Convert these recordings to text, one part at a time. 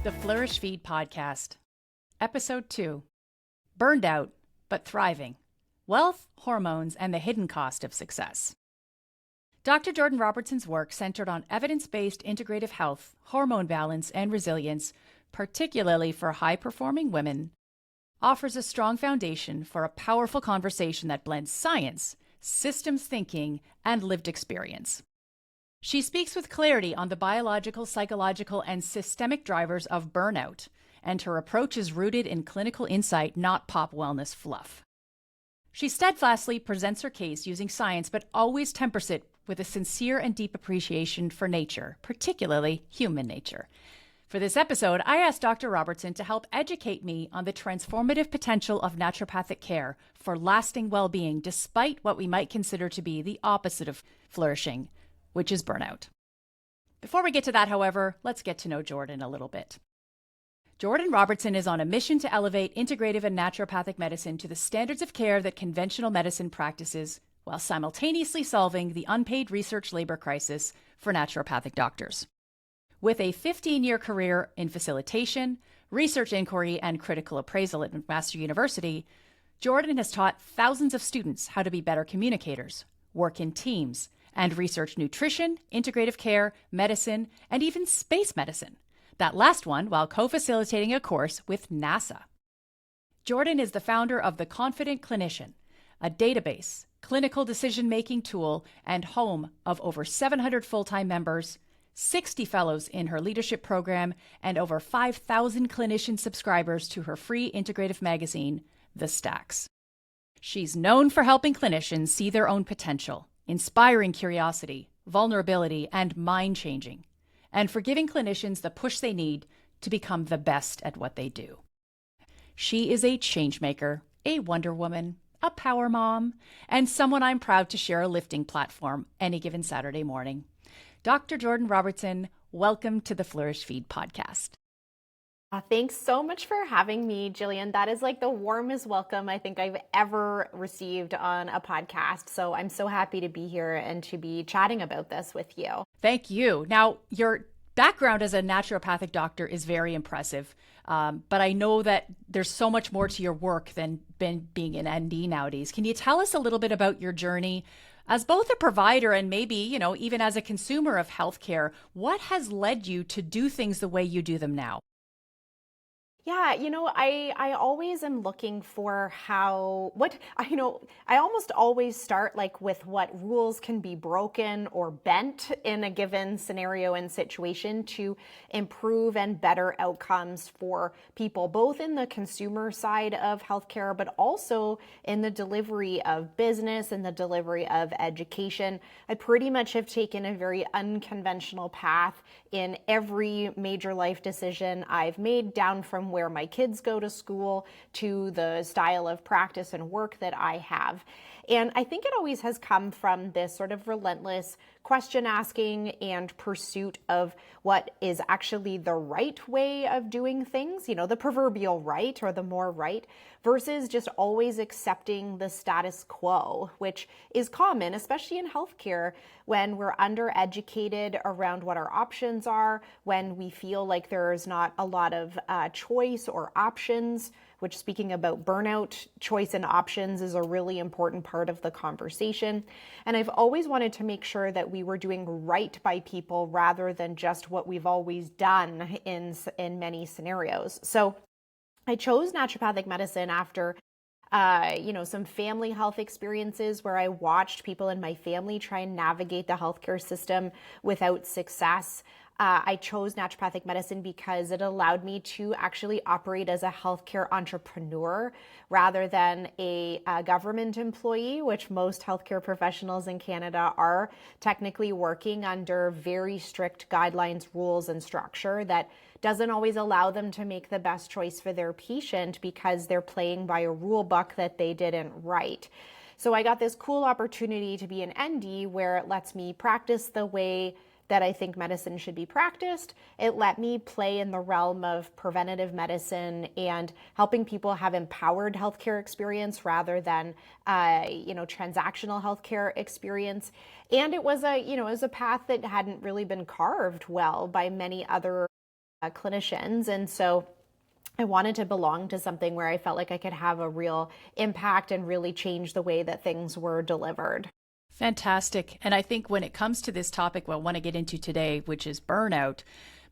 The Flourish Feed podcast. Episode 2. Burned out, but thriving. Wealth, hormones, and the hidden cost of success. Dr. Jordan Robertson's work centered on evidence-based integrative health, hormone balance, and resilience, particularly for high-performing women, offers a strong foundation for a powerful conversation that blends science, systems thinking, and lived experience. She speaks with clarity on the biological, psychological, and systemic drivers of burnout, and her approach is rooted in clinical insight, not pop wellness fluff. She steadfastly presents her case using science, but always tempers it with a sincere and deep appreciation for nature, particularly human nature. For this episode, I asked Dr. Robertson to help educate me on the transformative potential of naturopathic care for lasting well-being, despite what we might consider to be the opposite of flourishing, which is burnout. Before we get to that, however, let's get to know Jordan a little bit. Jordan Robertson is on a mission to elevate integrative and naturopathic medicine to the standards of care that conventional medicine practices, while simultaneously solving the unpaid research labor crisis for naturopathic doctors. With a 15-year career in facilitation, research inquiry, and critical appraisal at McMaster University, Jordan has taught thousands of students how to be better communicators, work in teams, and research nutrition, integrative care, medicine, and even space medicine. That last one while co-facilitating a course with NASA. Jordan is the founder of The Confident Clinician, a database, clinical decision-making tool, and home of over 700 full-time members, 60 fellows in her leadership program, and over 5,000 clinician subscribers to her free integrative magazine, The Stacks. She's known for helping clinicians see their own potential, inspiring curiosity, vulnerability, and mind-changing, and for giving clinicians the push they need to become the best at what they do. She is a changemaker, a Wonder Woman, a power mom, and someone I'm proud to share a lifting platform any given Saturday morning. Dr. Jordan Robertson, welcome to the Flourish Feed podcast. Thanks so much for having me, Jillian. That is like the warmest welcome I think I've ever received on a podcast. So I'm so happy to be here and to be chatting about this with you. Thank you. Now, your background as a naturopathic doctor is very impressive, but I know that there's so much more to your work than being an ND nowadays. Can you tell us a little bit about your journey as both a provider and maybe, even as a consumer of healthcare? What has led you to do things the way you do them now? Yeah, I always am looking for I almost always start like with what rules can be broken or bent in a given scenario and situation to improve and better outcomes for people, both in the consumer side of healthcare, but also in the delivery of business and the delivery of education. I pretty much have taken a very unconventional path in every major life decision I've made, down from where my kids go to school to the style of practice and work that I have. And I think it always has come from this sort of relentless question asking and pursuit of what is actually the right way of doing things, the proverbial right or the more right, versus just always accepting the status quo, which is common, especially in healthcare, when we're undereducated around what our options are, when we feel like there's not a lot of choice or options, which, speaking about burnout, choice and options is a really important part of the conversation. And I've always wanted to make sure that we were doing right by people rather than just what we've always done in many scenarios. So I chose naturopathic medicine after some family health experiences where I watched people in my family try and navigate the healthcare system without success. I chose naturopathic medicine because it allowed me to actually operate as a healthcare entrepreneur rather than a government employee, which most healthcare professionals in Canada are technically working under very strict guidelines, rules, and structure that doesn't always allow them to make the best choice for their patient because they're playing by a rule book that they didn't write. So I got this cool opportunity to be an ND where it lets me practice the way that I think medicine should be practiced. It let me play in the realm of preventative medicine and helping people have empowered healthcare experience rather than, transactional healthcare experience. And it was a path that hadn't really been carved well by many other clinicians. And so I wanted to belong to something where I felt like I could have a real impact and really change the way that things were delivered. Fantastic. And I think when it comes to this topic, what I want to get into today, which is burnout,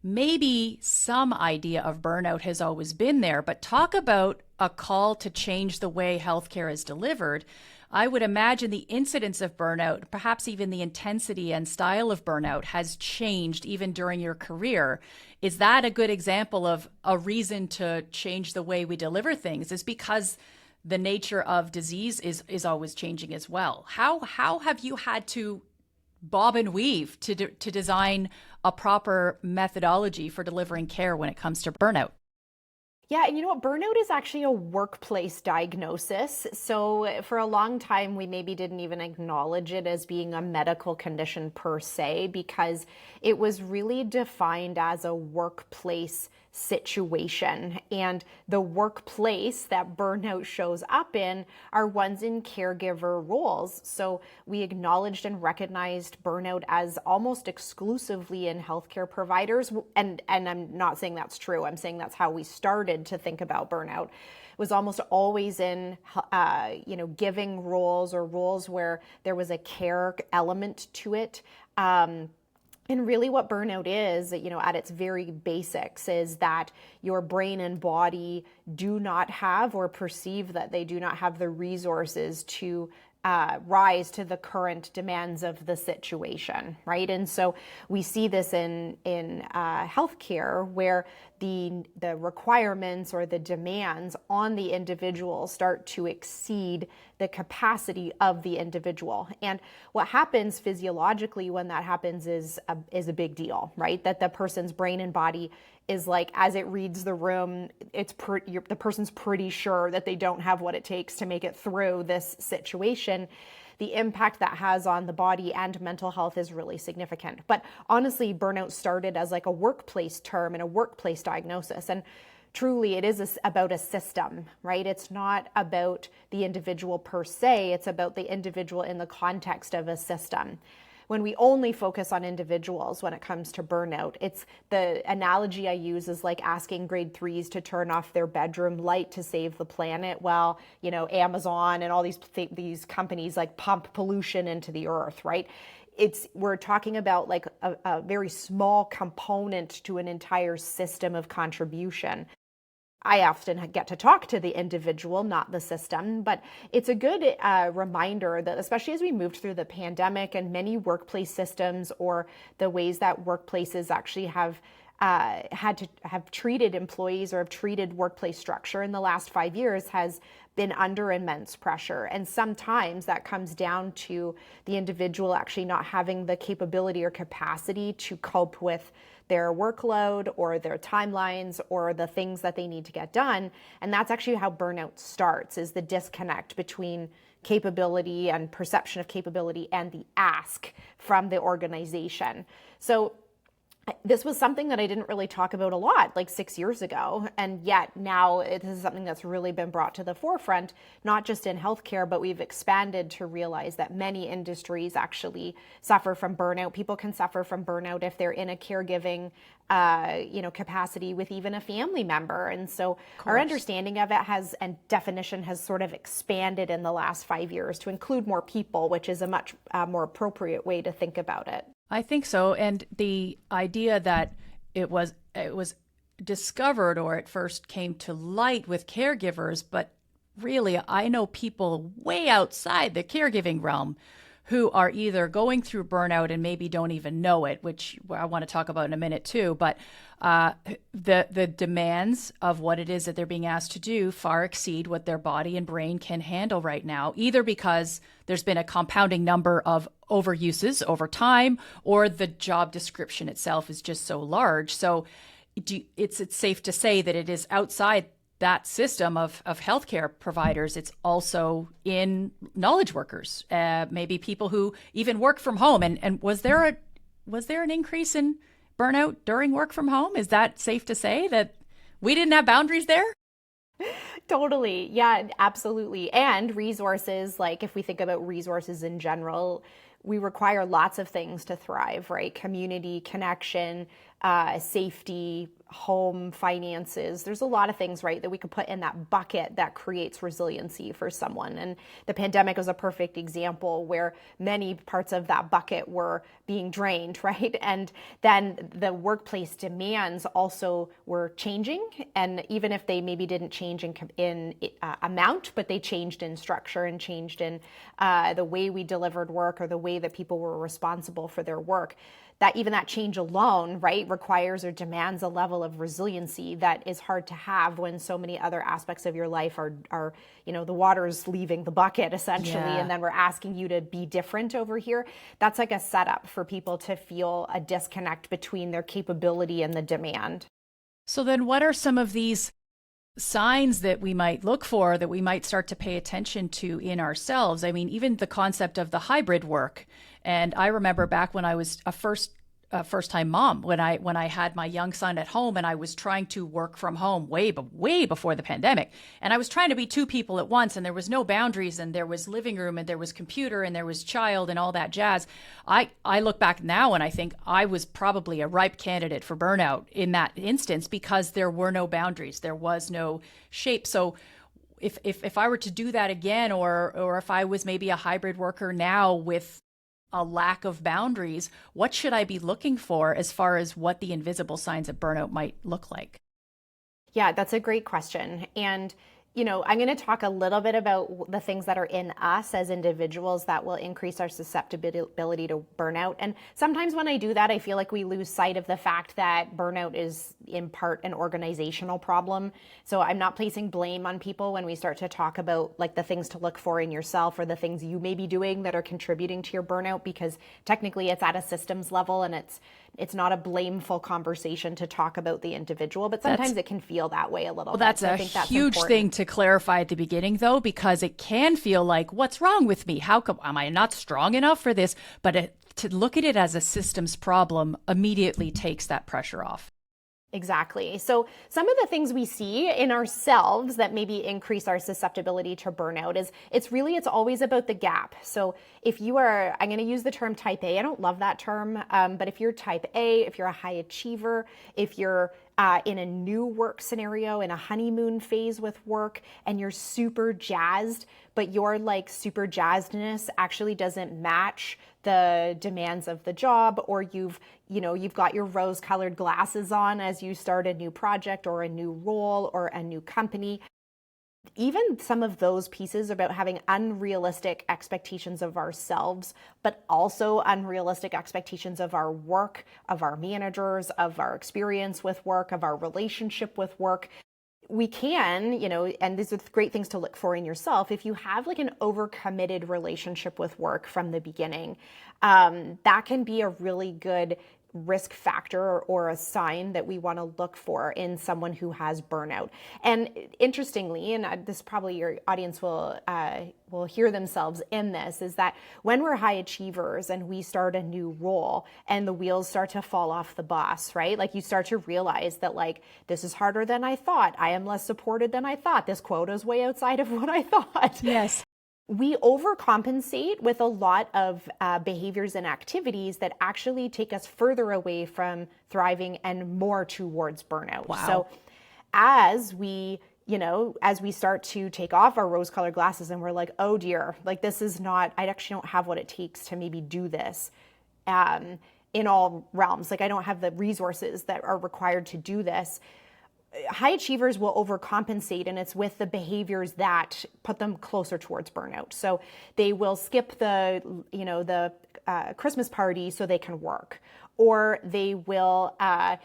maybe some idea of burnout has always been there, but talk about a call to change the way healthcare is delivered. I would imagine the incidence of burnout, perhaps even the intensity and style of burnout, has changed even during your career. Is that a good example of a reason to change the way we deliver things? Is because the nature of disease is always changing as well. How have you had to bob and weave to design a proper methodology for delivering care when it comes to burnout? Yeah, and you know what? Burnout is actually a workplace diagnosis. So for a long time, we maybe didn't even acknowledge it as being a medical condition per se, because it was really defined as a workplace situation. And the workplace that burnout shows up in are ones in caregiver roles. So we acknowledged and recognized burnout as almost exclusively in healthcare providers. And I'm not saying that's true. I'm saying that's how we started to think about burnout. It was almost always in, giving roles or roles where there was a care element to it. And really what burnout is, at its very basics, is that your brain and body do not have, or perceive that they do not have, the resources to rise to the current demands of the situation, right? And so we see this in healthcare, where the requirements or the demands on the individual start to exceed the capacity of the individual. And what happens physiologically when that happens is a big deal, right? That the person's brain and body is like, as it reads the room, the person's pretty sure that they don't have what it takes to make it through this situation. The impact that has on the body and mental health is really significant. But honestly, burnout started as like a workplace term and a workplace diagnosis. And truly, it is about a system, right? It's not about the individual per se. It's about the individual in the context of a system. When we only focus on individuals when it comes to burnout, it's the analogy I use is like asking grade 3s to turn off their bedroom light to save the planet, while, Amazon and all these companies like pump pollution into the earth, right? We're talking about like a very small component to an entire system of contribution. I often get to talk to the individual, not the system, but it's a good reminder that, especially as we moved through the pandemic, and many workplace systems, or the ways that workplaces actually have had to have treated employees or have treated workplace structure in the last 5 years, has been under immense pressure. And sometimes that comes down to the individual actually not having the capability or capacity to cope with their workload or their timelines or the things that they need to get done. And that's actually how burnout starts, is the disconnect between capability and perception of capability and the ask from the organization. So this was something that I didn't really talk about a lot like 6 years ago. And yet now it is something that's really been brought to the forefront, not just in healthcare, but we've expanded to realize that many industries actually suffer from burnout. People can suffer from burnout if they're in a caregiving capacity with even a family member. And so our understanding of it and definition has sort of expanded in the last 5 years to include more people, which is a much more appropriate way to think about it. I think so. And the idea that it was discovered, or it first came to light with caregivers, but really I know people way outside the caregiving realm who are either going through burnout and maybe don't even know it, which I want to talk about in a minute too. But the demands of what it is that they're being asked to do far exceed what their body and brain can handle right now, either because there's been a compounding number of overuses over time, or the job description itself is just so large. So it's safe to say that it is outside that system of healthcare providers. It's also in knowledge workers, maybe people who even work from home. And was there an increase in burnout during work from home? Is that safe to say that we didn't have boundaries there? Totally. Yeah, absolutely. And resources, like if we think about resources in general, we require lots of things to thrive, right? Community, connection, safety, home, finances. There's a lot of things, right, that we could put in that bucket that creates resiliency for someone. And the pandemic was a perfect example where many parts of that bucket were being drained, right? And then the workplace demands also were changing. And even if they maybe didn't change in amount, but they changed in structure and changed in the way we delivered work or the way that people were responsible for their work. That change alone, right, requires or demands a level of resiliency that is hard to have when so many other aspects of your life are the water's leaving the bucket essentially, and then we're asking you to be different over here. That's like a setup for people to feel a disconnect between their capability and the demand. So then what are some of these signs that we might look for, that we might start to pay attention to in ourselves? I mean, even the concept of the hybrid work. And I remember back when I was a first-time mom, when I had my young son at home and I was trying to work from home way before the pandemic. And I was trying to be two people at once, and there was no boundaries, and there was living room, and there was computer, and there was child, and all that jazz. I look back now and I think I was probably a ripe candidate for burnout in that instance, because there were no boundaries. There was no shape. So if I were to do that again, or if I was maybe a hybrid worker now with a lack of boundaries, what should I be looking for as far as what the invisible signs of burnout might look like? Yeah, that's a great question. And I'm going to talk a little bit about the things that are in us as individuals that will increase our susceptibility to burnout. And sometimes when I do that, I feel like we lose sight of the fact that burnout is in part an organizational problem. So I'm not placing blame on people when we start to talk about like the things to look for in yourself or the things you may be doing that are contributing to your burnout, because technically it's at a systems level and it's not a blameful conversation to talk about the individual, but sometimes it can feel that way a little bit. That's a huge thing to clarify at the beginning, though, because it can feel like, what's wrong with me? How come am I not strong enough for this? But to look at it as a systems problem immediately takes that pressure off. Exactly. So some of the things we see in ourselves that maybe increase our susceptibility to burnout is it's always about the gap. So if you are, I'm going to use the term type A. I don't love that term, but if you're type A, if you're a high achiever, if you're in a new work scenario, in a honeymoon phase with work, and you're super jazzed, but your like super jazzedness actually doesn't match the demands of the job, or you've got your rose-colored glasses on as you start a new project or a new role or a new company. Even some of those pieces about having unrealistic expectations of ourselves, but also unrealistic expectations of our work, of our managers, of our experience with work, of our relationship with work. We can, and these are great things to look for in yourself. If you have like an overcommitted relationship with work from the beginning, that can be a really good risk factor or a sign that we want to look for in someone who has burnout. And interestingly, and this probably your audience will hear themselves in this, is that when we're high achievers and we start a new role and the wheels start to fall off the bus, right? Like you start to realize that like, this is harder than I thought. I am less supported than I thought. This quota is way outside of what I thought. Yes. We overcompensate with a lot of behaviors and activities that actually take us further away from thriving and more towards burnout. Wow. So as we start to take off our rose-colored glasses and we're like, oh dear, like this is not, I actually don't have what it takes to maybe do this in all realms. Like I don't have the resources that are required to do this. High achievers will overcompensate, and it's with the behaviors that put them closer towards burnout. So they will skip the Christmas party so they can work, or they will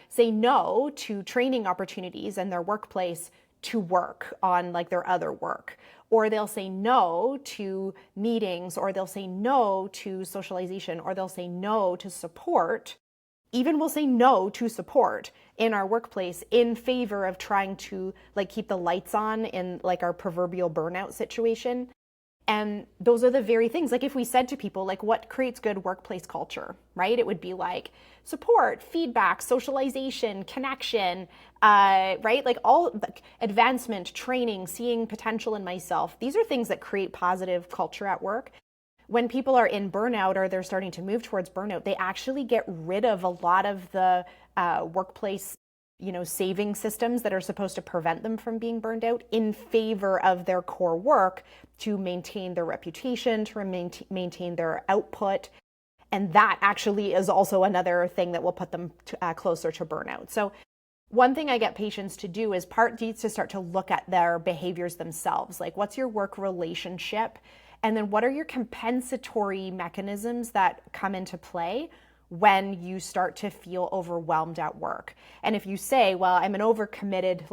say no to training opportunities in their workplace to work on like their other work, or they'll say no to meetings, or they'll say no to socialization, or they'll say no to support. Even we'll say no to support in our workplace in favor of trying to like keep the lights on in like our proverbial burnout situation. And those are the very things, like if we said to people, like what creates good workplace culture, right? It would be like support, feedback, socialization, connection, right? Like all like advancement, training, seeing potential in myself. These are things that create positive culture at work. When people are in burnout or they're starting to move towards burnout, they actually get rid of a lot of the workplace, saving systems that are supposed to prevent them from being burned out in favor of their core work to maintain their reputation, to maintain their output. And that actually is also another thing that will put them closer to burnout. So one thing I get patients to do is part needs to start to look at their behaviors themselves. Like, what's your work relationship? And then what are your compensatory mechanisms that come into play when you start to feel overwhelmed at work? And if you say, well, I'm an overcommitted,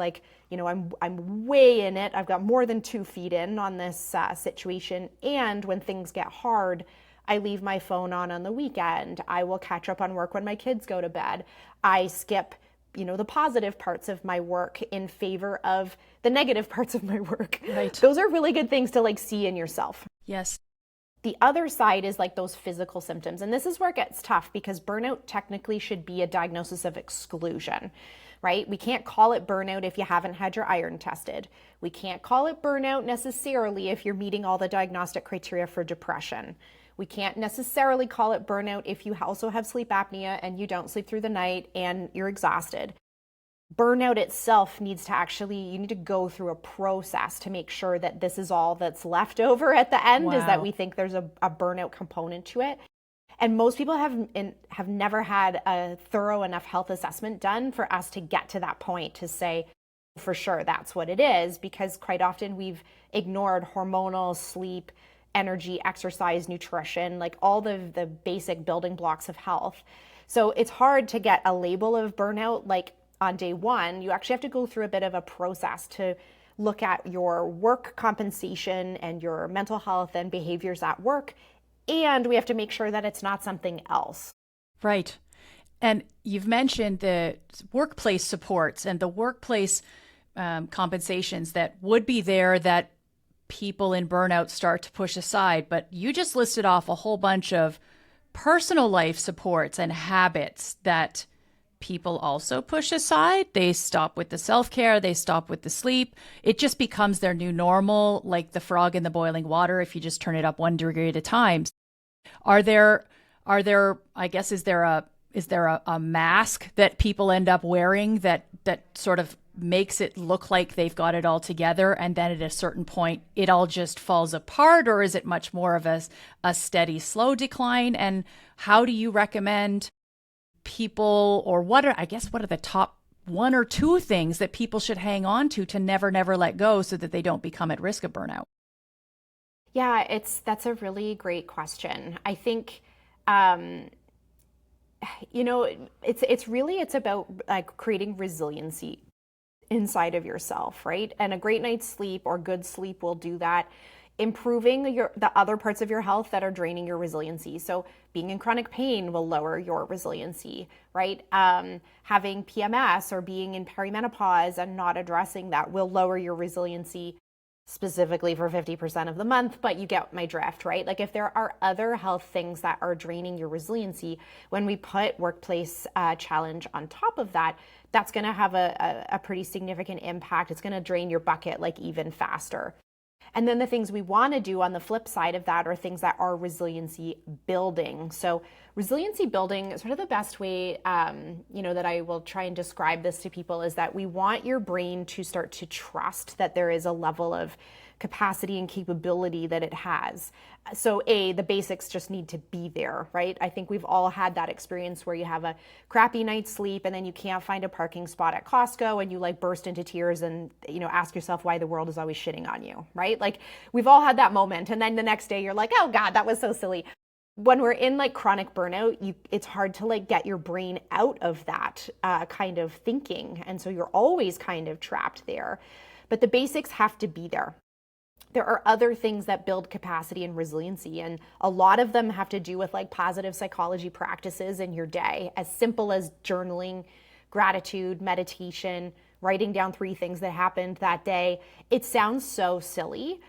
I'm way in it, I've got more than 2 feet in on this situation, and when things get hard, I leave my phone on the weekend, I will catch up on work when my kids go to bed, I skip the positive parts of my work in favor of the negative parts of my work. Right. Those are really good things to see in yourself. Yes. The other side is those physical symptoms. And this is where it gets tough because burnout technically should be a diagnosis of exclusion, right? We can't call it burnout if you haven't had your iron tested. We can't call it burnout necessarily if you're meeting all the diagnostic criteria for depression. We can't necessarily call it burnout if you also have sleep apnea and you don't sleep through the night and you're exhausted. Burnout itself needs to you need to go through a process to make sure that this is all that's left over at the end. Wow. Is that we think there's a burnout component to it. And most people have never had a thorough enough health assessment done for us to get to that point to say, for sure, that's what it is, because quite often we've ignored hormonal, sleep, energy, exercise, nutrition, all the basic building blocks of health. So it's hard to get a label of burnout on day one. You actually have to go through a bit of a process to look at your work compensation and your mental health and behaviors at work. And we have to make sure that it's not something else. Right. And you've mentioned the workplace supports and the workplace compensations that would be there that people in burnout start to push aside. But you just listed off a whole bunch of personal life supports and habits that people also push aside. They stop with the self-care, they stop with the sleep. It just becomes their new normal, like the frog in the boiling water if you just turn it up 1 degree at a time. Are there, I guess, is there a mask that people end up wearing that sort of makes it look like they've got it all together, and then at a certain point it all just falls apart? Or is it much more of a steady, slow decline? And how do you recommend people, or what are the top 1 or 2 things that people should hang on to never let go so that they don't become at risk of burnout? Yeah, that's a really great question. I think, it's about creating resiliency inside of yourself, right? And a great night's sleep or good sleep will do that. Improving the other parts of your health that are draining your resiliency. So being in chronic pain will lower your resiliency, right? Having PMS or being in perimenopause and not addressing that will lower your resiliency specifically for 50% of the month, but you get my drift, right? If there are other health things that are draining your resiliency, when we put workplace challenge on top of that, that's going to have a pretty significant impact. It's going to drain your bucket even faster. And then the things we want to do on the flip side of that are things that are resiliency building. So resiliency building, sort of the best way, that I will try and describe this to people is that we want your brain to start to trust that there is a level of capacity and capability that it has. So the basics just need to be there, right? I think we've all had that experience where you have a crappy night's sleep and then you can't find a parking spot at Costco and you burst into tears and, ask yourself why the world is always shitting on you, right? We've all had that moment. And then the next day you're like, oh God, that was so silly. When we're in chronic burnout, it's hard to get your brain out of that kind of thinking. And so you're always kind of trapped there. But the basics have to be there. There are other things that build capacity and resiliency, and a lot of them have to do with positive psychology practices in your day, as simple as journaling, gratitude, meditation, writing down 3 things that happened that day. It sounds so silly,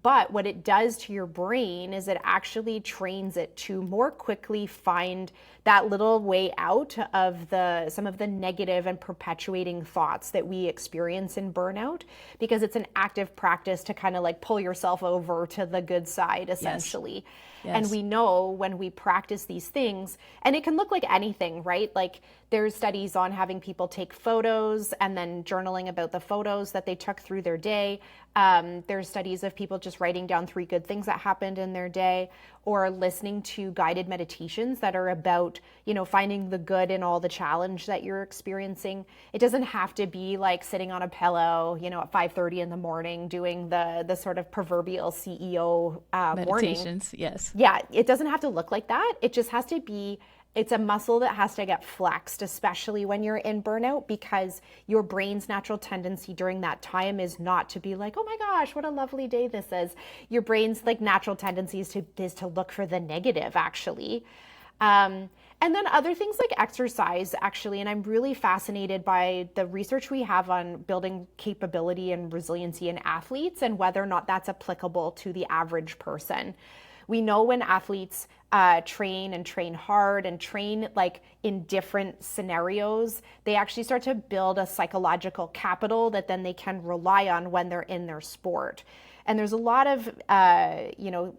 But what it does to your brain is it actually trains it to more quickly find that little way out of some of the negative and perpetuating thoughts that we experience in burnout, because it's an active practice to kind of like pull yourself over to the good side, essentially. Yes. Yes. And we know when we practice these things, and it can look like anything, right? Like there's studies on having people take photos and then journaling about the photos that they took through their day. There's studies of people just writing down 3 good things that happened in their day, or listening to guided meditations that are about, finding the good in all the challenge that you're experiencing. It doesn't have to be like sitting on a pillow, at 5:30 in the morning doing the sort of proverbial CEO meditations. Morning. Yes. Yeah, it doesn't have to look like that. It just has to be, it's a muscle that has to get flexed, especially when you're in burnout, because your brain's natural tendency during that time is not to be like, oh my gosh, what a lovely day this is. Your brain's like natural tendency is to look for the negative, actually. And then other things like exercise, actually, and I'm really fascinated by the research we have on building capability and resiliency in athletes and whether or not that's applicable to the average person. We know when athletes train hard and train like in different scenarios, they actually start to build a psychological capital that then they can rely on when they're in their sport. And there's a lot of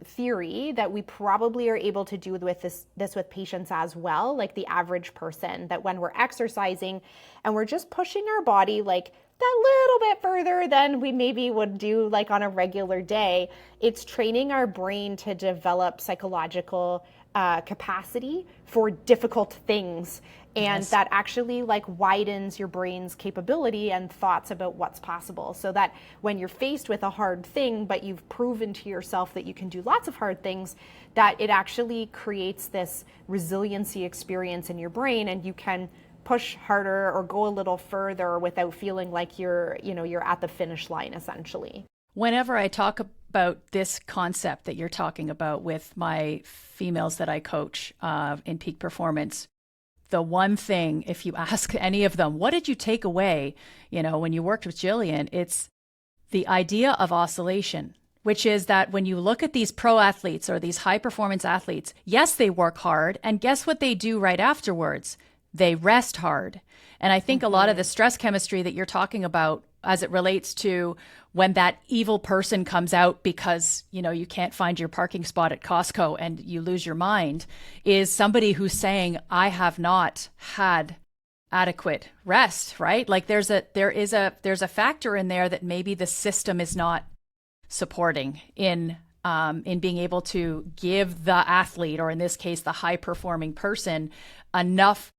theory that we probably are able to do with this with patients as well, like the average person, that when we're exercising and we're just pushing our body like that little bit further than we maybe would do like on a regular day, it's training our brain to develop psychological capacity for difficult things. And that actually like widens your brain's capability and thoughts about what's possible, so that when you're faced with a hard thing, but you've proven to yourself that you can do lots of hard things, that it actually creates this resiliency experience in your brain, and you can push harder or go a little further without feeling like you're at the finish line, essentially. Whenever I talk about this concept that you're talking about with my females that I coach in peak performance, the one thing, if you ask any of them, what did you take away, when you worked with Jillian, it's the idea of oscillation, which is that when you look at these pro athletes or these high performance athletes, yes, they work hard. And guess what they do right afterwards? They rest hard. And I think a lot of the stress chemistry that you're talking about as it relates to when that evil person comes out because, you can't find your parking spot at Costco and you lose your mind, is somebody who's saying, I have not had adequate rest, right? Like there is a factor in there that maybe the system is not supporting in being able to give the athlete, or in this case, the high performing person, enough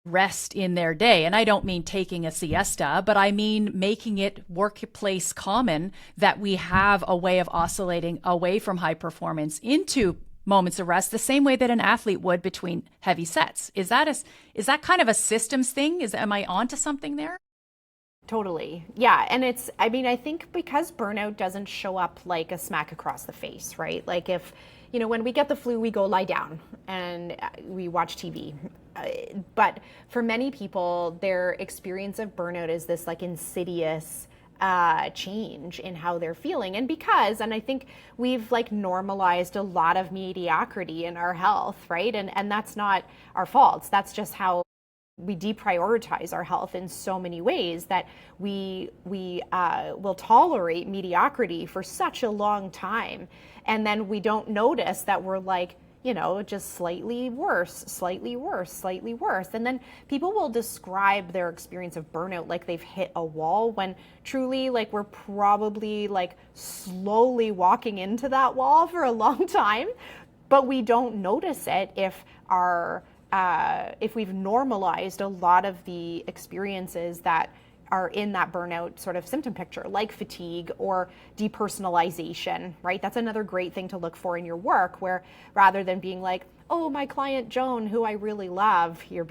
rest in their day. And I don't mean taking a siesta, but I mean making it workplace common that we have a way of oscillating away from high performance into moments of rest, the same way that an athlete would between heavy sets. Is that kind of a systems thing? Am I onto something there? Totally. Yeah. And I think because burnout doesn't show up like a smack across the face, right? Like if, when we get the flu, we go lie down and we watch TV. But for many people, their experience of burnout is this like insidious change in how they're feeling. And I think we've like normalized a lot of mediocrity in our health, right? And that's not our faults. That's just how we deprioritize our health in so many ways, that we will tolerate mediocrity for such a long time. And then we don't notice that we're like, just slightly worse, slightly worse, slightly worse. And then people will describe their experience of burnout like they've hit a wall, when truly like we're probably like slowly walking into that wall for a long time, but we don't notice it if we've normalized a lot of the experiences that are in that burnout sort of symptom picture, like fatigue or depersonalization, right? That's another great thing to look for in your work, where rather than being like, oh, my client Joan, who I really love, you're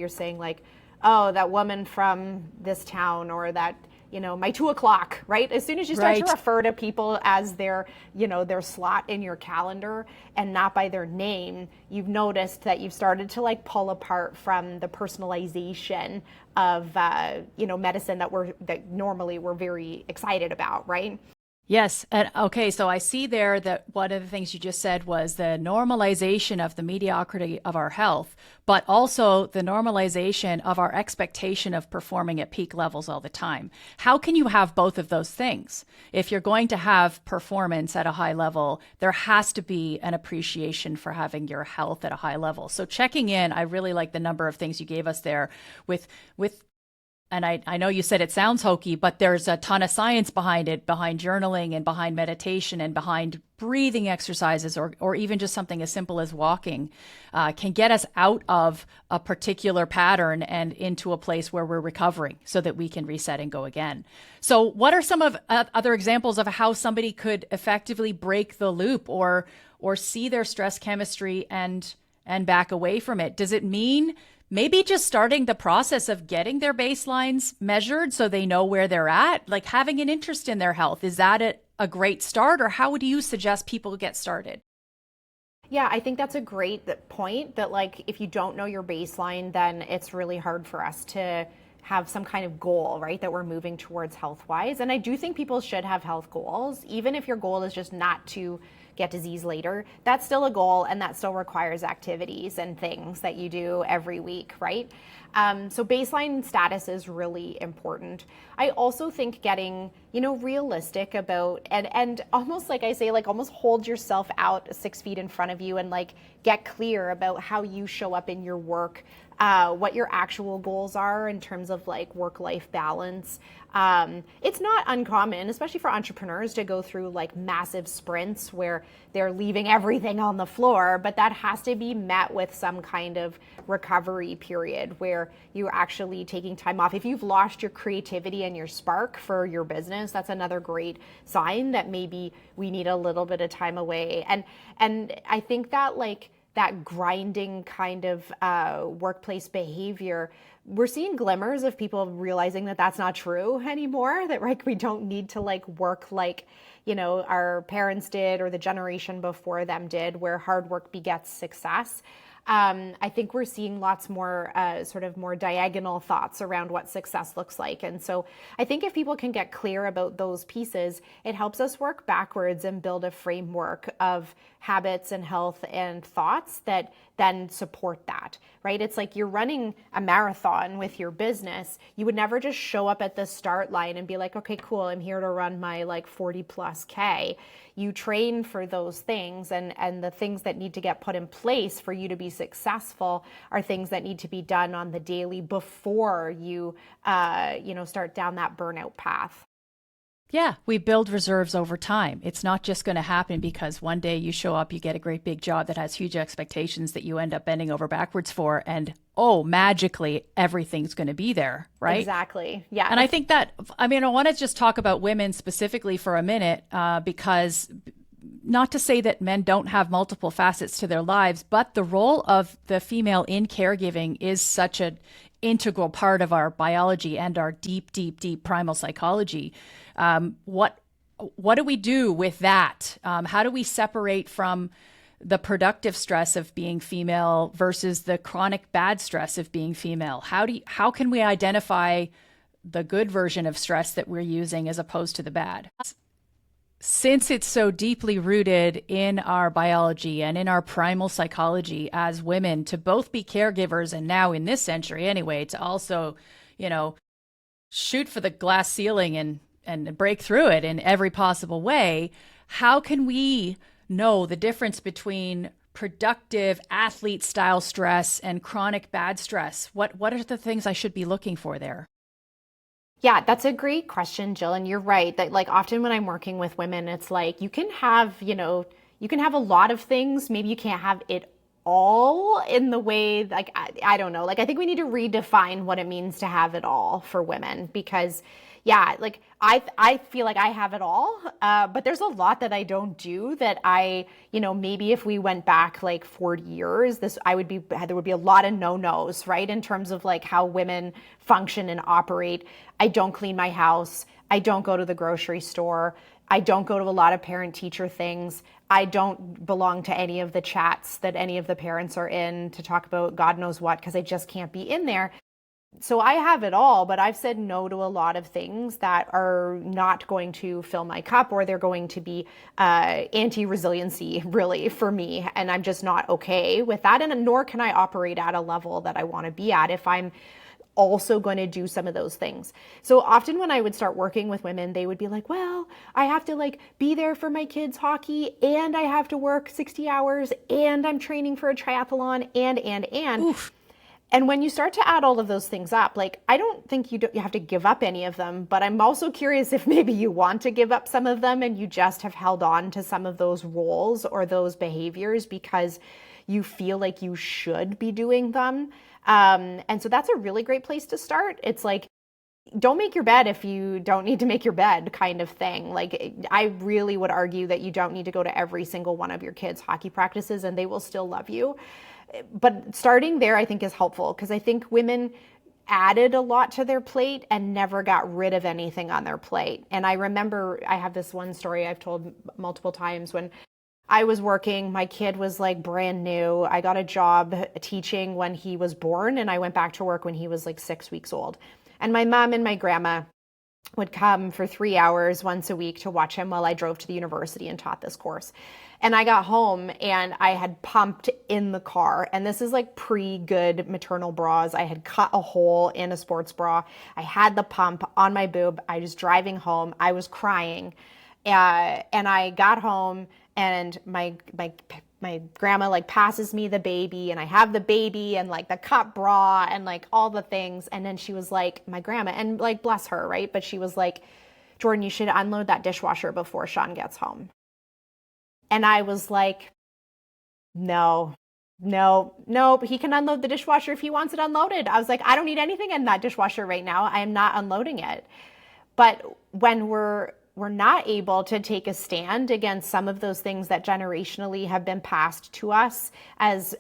saying like, oh, that woman from this town, or that, my 2 o'clock, right? As soon as you start to refer to people as their slot in your calendar and not by their name, you've noticed that you've started to like pull apart from the personalization of, medicine that normally we're very excited about, right? Yes. And okay, so I see there that one of the things you just said was the normalization of the mediocrity of our health, but also the normalization of our expectation of performing at peak levels all the time. How can you have both of those things? If you're going to have performance at a high level, there has to be an appreciation for having your health at a high level. So checking in, I really like the number of things you gave us there with and I know you said it sounds hokey, but there's a ton of science behind it, behind journaling and behind meditation and behind breathing exercises, or even just something as simple as walking can get us out of a particular pattern and into a place where we're recovering so that we can reset and go again. So what are some of other examples of how somebody could effectively break the loop or see their stress chemistry and back away from it? Does it mean maybe just starting the process of getting their baselines measured so they know where they're at, like having an interest in their health? Is that a great start, or how would you suggest people get started? Yeah, I think that's a great point that like if you don't know your baseline, then it's really hard for us to have some kind of goal, right, that we're moving towards health-wise. And I do think people should have health goals, even if your goal is just not to get disease later. That's still a goal, and that still requires activities and things that you do every week, right? So baseline status is really important. I also think getting, realistic about and almost like I say, like almost hold yourself out 6 feet in front of you and like get clear about how you show up in your work, what your actual goals are in terms of like work-life balance. It's not uncommon, especially for entrepreneurs, to go through like massive sprints where they're leaving everything on the floor, but that has to be met with some kind of recovery period where you're actually taking time off. If you've lost your creativity and your spark for your business, that's another great sign that maybe we need a little bit of time away. And I think that like that grinding kind of workplace behavior, we're seeing glimmers of people realizing that that's not true anymore, that like we don't need to like work like, our parents did or the generation before them did, where hard work begets success. I think we're seeing lots more sort of more diagonal thoughts around what success looks like. And so I think if people can get clear about those pieces, it helps us work backwards and build a framework of habits and health and thoughts that then support that, right? It's like you're running a marathon with your business. You would never just show up at the start line and be like, okay, cool, I'm here to run my like 40 plus K. You train for those things, and the things that need to get put in place for you to be successful are things that need to be done on the daily before you, start down that burnout path. Yeah, we build reserves over time. It's not just going to happen because one day you show up, you get a great big job that has huge expectations that you end up bending over backwards for, and magically everything's going to be there, right? Exactly. Yeah. And I think that, I want to just talk about women specifically for a minute, because not to say that men don't have multiple facets to their lives, but the role of the female in caregiving is such an integral part of our biology and our deep, deep, deep primal psychology. What do we do with that? How do we separate from the productive stress of being female versus the chronic bad stress of being female? How can we identify the good version of stress that we're using as opposed to the bad? Since it's so deeply rooted in our biology and in our primal psychology as women to both be caregivers, and now in this century anyway, to also, shoot for the glass ceiling and break through it in every possible way, how can we know the difference between productive athlete style stress and chronic bad stress? What are the things I should be looking for there? Yeah, that's a great question, Jill. And you're right that like often when I'm working with women, it's like you can have, you can have a lot of things. Maybe you can't have it all in the way, like, I don't know. Like, I think we need to redefine what it means to have it all for women because yeah, like I feel like I have it all, but there's a lot that I don't do that maybe if we went back like 40 years, there would be a lot of no-nos, right? In terms of like how women function and operate. I don't clean my house. I don't go to the grocery store. I don't go to a lot of parent-teacher things. I don't belong to any of the chats that any of the parents are in to talk about God knows what, because I just can't be in there. So I have it all, but I've said no to a lot of things that are not going to fill my cup, or they're going to be anti-resiliency really for me. And I'm just not okay with that. And nor can I operate at a level that I want to be at if I'm also going to do some of those things. So often when I would start working with women, they would be like, well, I have to like be there for my kids' hockey, and I have to work 60 hours, and I'm training for a triathlon, and. Oof. And when you start to add all of those things up, like, I don't think you have to give up any of them, but I'm also curious if maybe you want to give up some of them and you just have held on to some of those roles or those behaviors because you feel like you should be doing them. And so that's a really great place to start. It's like, don't make your bed if you don't need to make your bed kind of thing. Like, I really would argue that you don't need to go to every single one of your kids' hockey practices and they will still love you. But starting there, I think, is helpful, because I think women added a lot to their plate and never got rid of anything on their plate. And I remember I have this one story I've told multiple times. When I was working, my kid was like brand new. I got a job teaching when he was born, and I went back to work when he was like 6 weeks old. And my mom and my grandma would come for 3 hours once a week to watch him while I drove to the university and taught this course. And I got home and I had pumped in the car. And this is like pre-good maternal bras. I had cut a hole in a sports bra. I had the pump on my boob. I was driving home. I was crying. And I got home, and my grandma like passes me the baby, and I have the baby and like the cut bra and like all the things. And then she was like, my grandma, and like, bless her, right? But she was like, Jordan, you should unload that dishwasher before Sean gets home. And I was like, no, he can unload the dishwasher if he wants it unloaded. I was like, I don't need anything in that dishwasher right now. I am not unloading it. But when we're not able to take a stand against some of those things that generationally have been passed to us as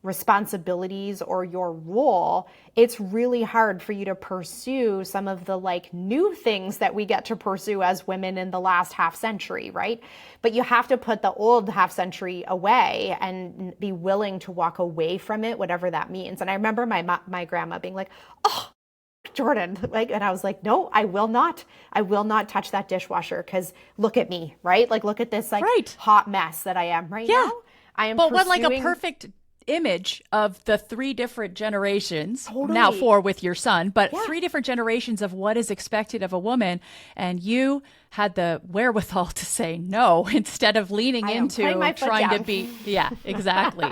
responsibilities or your role, it's really hard for you to pursue some of the like new things that we get to pursue as women in the last half century, right? But you have to put the old half century away and be willing to walk away from it, whatever that means. And I remember my grandma being like, oh, Jordan, like, and I was like, no, I will not touch that dishwasher, because look at me, right? Like, look at this like hot mess that I am right now. I am But what, like, a perfect image of the 3 different generations, Totally. Now 4 with your son, but 3 different generations of what is expected of a woman. And you had the wherewithal to say no instead of leaning into trying to be, exactly.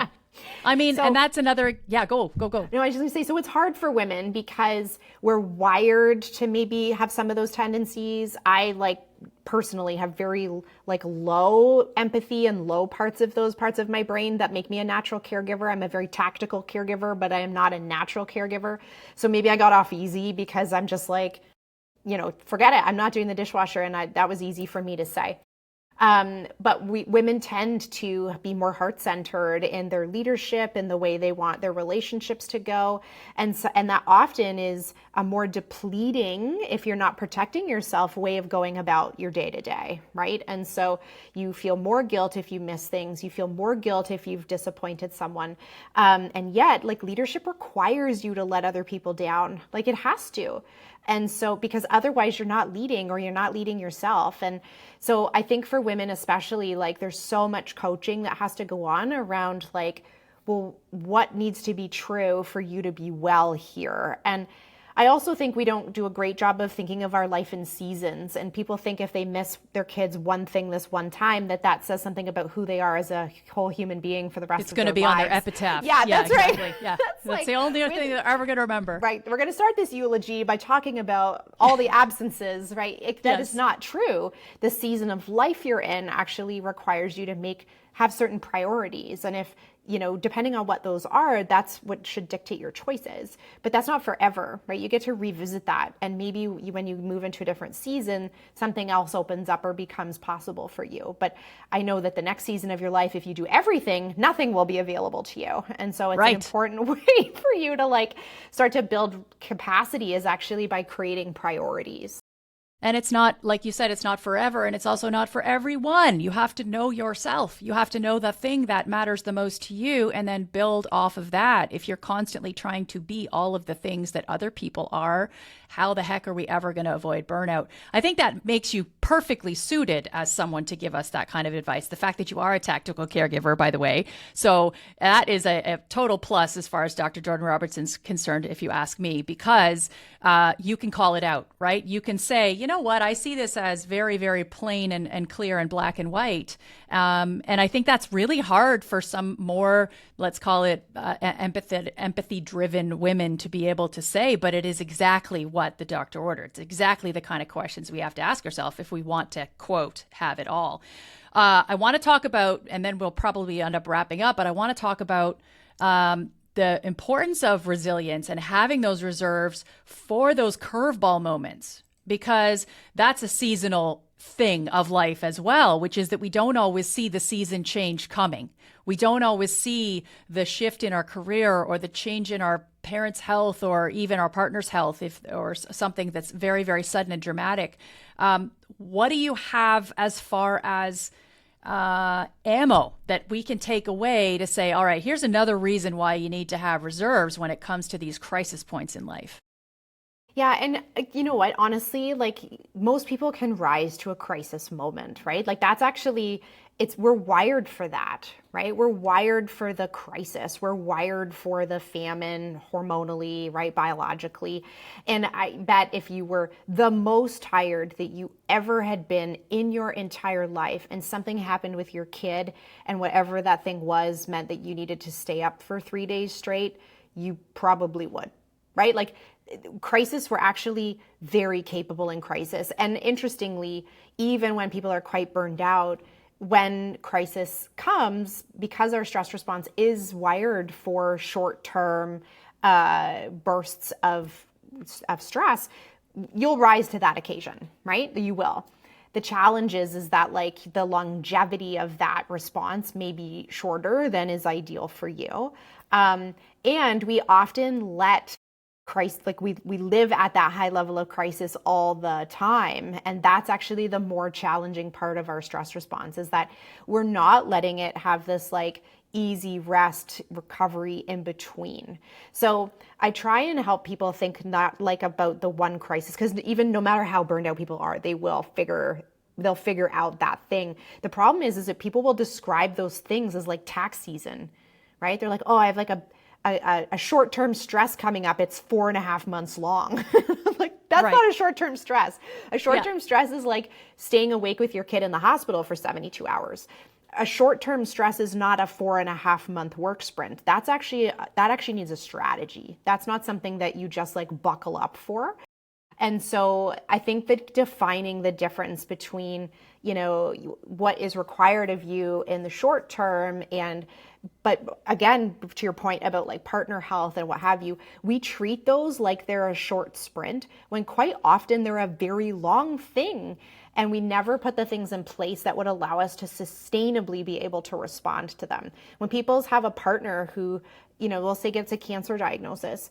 I mean, and that's another, go. No, I was just gonna say, so it's hard for women because we're wired to maybe have some of those tendencies. I like personally have very like low empathy and low parts of my brain that make me a natural caregiver. I'm a very tactical caregiver, but I am not a natural caregiver. So maybe I got off easy because I'm just like, forget it. I'm not doing the dishwasher. And that was easy for me to say. But women tend to be more heart-centered in their leadership, in the way they want their relationships to go. And that often is a more depleting, if you're not protecting yourself, way of going about your day-to-day, right? And so you feel more guilt if you miss things. You feel more guilt if you've disappointed someone. And yet, like, leadership requires you to let other people down. Like, it has to. And so, because otherwise you're not leading, or you're not leading yourself. And so I think for women especially, like, there's so much coaching that has to go on around like, well, what needs to be true for you to be well here? And I also think we don't do a great job of thinking of our life in seasons. And people think if they miss their kids one thing this one time, that says something about who they are as a whole human being for the rest of their lives. It's going to be on their epitaph. Yeah, that's exactly. right. Yeah, that's the only thing they're ever going to remember. Right. We're going to start this eulogy by talking about all the absences, right? That is not true. The season of life you're in actually requires you to have certain priorities. And if, depending on what those are, that's what should dictate your choices. But that's not forever, right? You get to revisit that. And maybe when you move into a different season, something else opens up or becomes possible for you. But I know that the next season of your life, if you do everything, nothing will be available to you. And so it's an important way for you to like start to build capacity, is actually by creating priorities. And it's not, like you said, it's not forever, and it's also not for everyone. You have to know yourself. You have to know the thing that matters the most to you and then build off of that. If you're constantly trying to be all of the things that other people are, how the heck are we ever going to avoid burnout? I think that makes you perfectly suited as someone to give us that kind of advice. The fact that you are a tactical caregiver, by the way. So that is a total plus as far as Dr. Jordan Robertson's concerned, if you ask me, because you can call it out, right? You can say, you know what, I see this as very, very plain and clear and black and white. And I think that's really hard for some more, let's call it empathy-driven women to be able to say, but it is exactly what the doctor ordered. It's exactly the kind of questions we have to ask ourselves if we want to, quote, have it all. I want to talk about, and then we'll probably end up wrapping up, but I want to talk about the importance of resilience and having those reserves for those curveball moments, because that's a seasonal thing of life as well, which is that we don't always see the season change coming. We don't always see the shift in our career or the change in our parents' health or even our partner's health, or something that's very, very sudden and dramatic. What do you have as far as ammo that we can take away to say, all right, here's another reason why you need to have reserves when it comes to these crisis points in life? Yeah, and you know what, honestly, like most people can rise to a crisis moment, right? Like that's actually, we're wired for that, right? We're wired for the crisis. We're wired for the famine hormonally, right? Biologically. And I bet if you were the most tired that you ever had been in your entire life and something happened with your kid and whatever that thing was meant that you needed to stay up for 3 days straight, you probably would, right? Like crisis, we're actually very capable in crisis. And interestingly, even when people are quite burned out, when crisis comes, because our stress response is wired for short-term bursts of stress, you'll rise to that occasion, right? You will. The challenge is that like the longevity of that response may be shorter than is ideal for you. And we often let like we live at that high level of crisis all the time. And that's actually the more challenging part of our stress response, is that we're not letting it have this like easy rest recovery in between. So I try and help people think not like about the one crisis, because even no matter how burned out people are, they'll figure out that thing. The problem is that people will describe those things as like tax season, right? They're like, oh, I have like a short-term stress coming up. It's 4.5 months long. Like, that's right. Not a short-term stress. A short-term stress is like staying awake with your kid in the hospital for 72 hours. A short-term stress is not a 4.5-month work sprint. That actually needs a strategy. That's not something that you just like buckle up for. And so I think that defining the difference between, you know, what is required of you in the short term but again, to your point about like partner health and what have you, we treat those like they're a short sprint when quite often they're a very long thing. And we never put the things in place that would allow us to sustainably be able to respond to them. When people have a partner who, you know, we'll say gets a cancer diagnosis,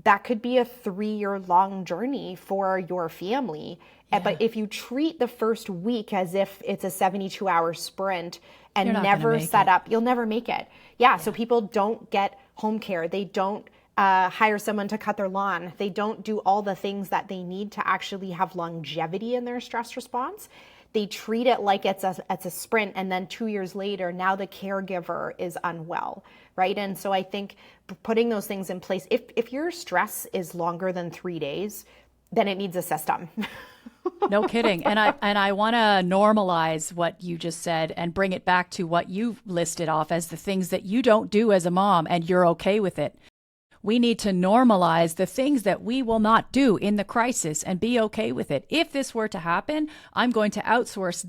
that could be a 3-year long journey for your family. Yeah. But if you treat the first week as if it's a 72-hour sprint and never set up, you'll never make it. Yeah. So people don't get home care. They don't hire someone to cut their lawn. They don't do all the things that they need to actually have longevity in their stress response. They treat it like it's a sprint, and then 2 years later, now the caregiver is unwell, right? And so I think putting those things in place, if your stress is longer than 3 days, then it needs a system. No kidding. And I want to normalize what you just said and bring it back to what you listed off as the things that you don't do as a mom and you're okay with it. We need to normalize the things that we will not do in the crisis and be okay with it. If this were to happen, I'm going to outsource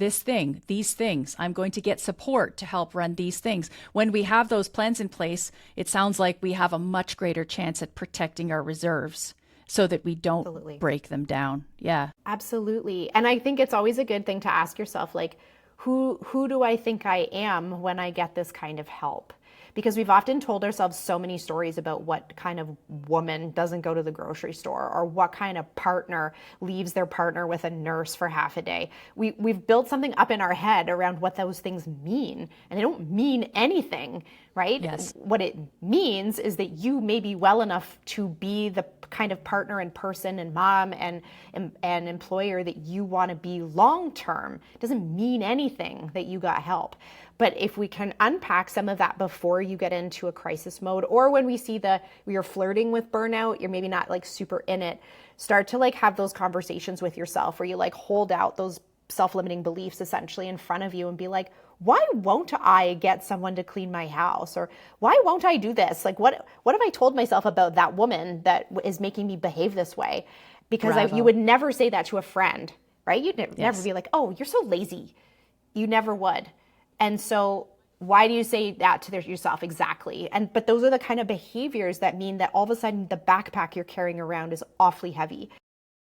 these things. I'm going to get support to help run these things. When we have those plans in place, it sounds like we have a much greater chance at protecting our reserves so that we don't break them down. Yeah. Absolutely. And I think it's always a good thing to ask yourself, like, who do I think I am when I get this kind of help? because we've often told ourselves so many stories about what kind of woman doesn't go to the grocery store, or what kind of partner leaves their partner with a nurse for half a day. We've built something up in our head around what those things mean, and they don't mean anything, right? Yes. What it means is that you may be well enough to be the kind of partner and person and mom and employer that you want to be long term. It doesn't mean anything that you got help. But if we can unpack some of that before you get into a crisis mode, or when we see you're flirting with burnout, you're maybe not like super in it, start to like have those conversations with yourself where you like hold out those self-limiting beliefs essentially in front of you and be like, why won't I get someone to clean my house? Or why won't I do this? Like, what have I told myself about that woman that is making me behave this way? Because you would never say that to a friend, right? You'd never be like, oh, you're so lazy. You never would. And so why do you say that to yourself? Exactly. But those are the kind of behaviors that mean that all of a sudden the backpack you're carrying around is awfully heavy.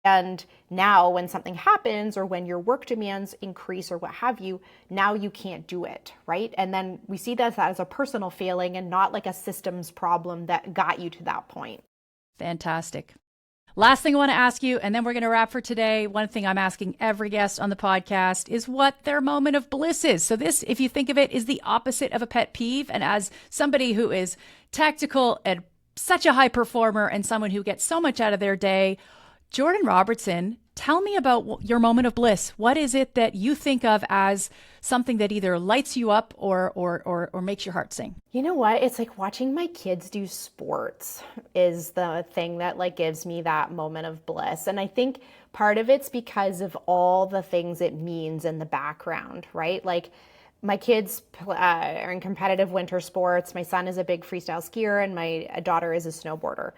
And now when something happens, or when your work demands increase or what have you, now you can't do it, right? And then we see that as a personal failing and not like a systems problem that got you to that point. Fantastic. Last thing I want to ask you, and then we're going to wrap for today. One thing I'm asking every guest on the podcast is what their moment of bliss is. So this, if you think of it, is the opposite of a pet peeve. And as somebody who is tactical and such a high performer and someone who gets so much out of their day, Jordan Robertson, tell me about your moment of bliss. What is it that you think of as something that either lights you up or makes your heart sing? You know what? It's like watching my kids do sports is the thing that like gives me that moment of bliss. And I think part of it's because of all the things it means in the background, right? Like my kids are in competitive winter sports. My son is a big freestyle skier and my daughter is a snowboarder.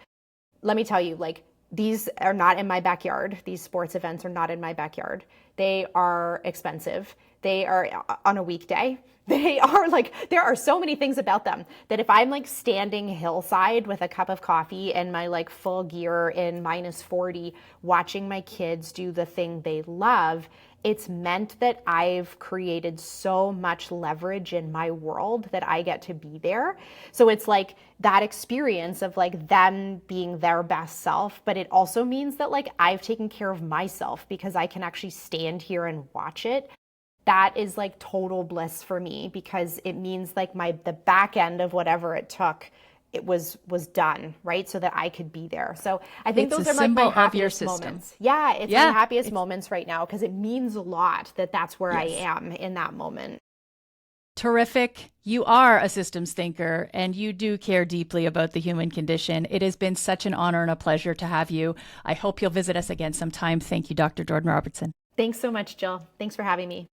Let me tell you, like, these are not in my backyard. These sports events are not in my backyard. They are expensive. They are on a weekday. They are like, there are so many things about them that if I'm like standing hillside with a cup of coffee and my like full gear in -40, watching my kids do the thing they love, it's meant that I've created so much leverage in my world that I get to be there. So it's like that experience of like them being their best self, but it also means that like I've taken care of myself because I can actually stand here and watch it. That is like total bliss for me because it means like the back end of whatever it took, it was done, right? So that I could be there. So I think those are like my happiest moments. Yeah, it's my happiest moments right now because it means a lot that that's where I am in that moment. Terrific. You are a systems thinker and you do care deeply about the human condition. It has been such an honor and a pleasure to have you. I hope you'll visit us again sometime. Thank you, Dr. Jordan Robertson. Thanks so much, Jill. Thanks for having me.